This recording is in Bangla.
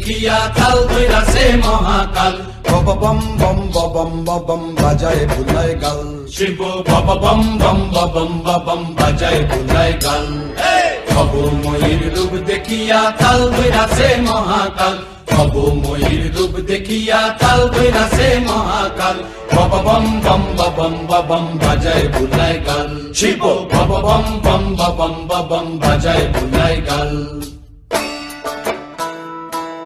দেখিয়া কাল ধইরাছে মহাকাল। বব বম বম বম বম বাজায় বুলায় গাল। শিব বব বম বম বম বম বাজায় বুলায় গাল। খব ময়ূর রূপ দেখিয়া কাল ধইরাছে মহাকাল। খব ময়ূর রূপ দেখিয়া কাল ধইরাছে মহাকাল। বব বম বম বম বাজায় বুলায় গাল। শিব বব বম বম বম বাজায় বুলায় গাল।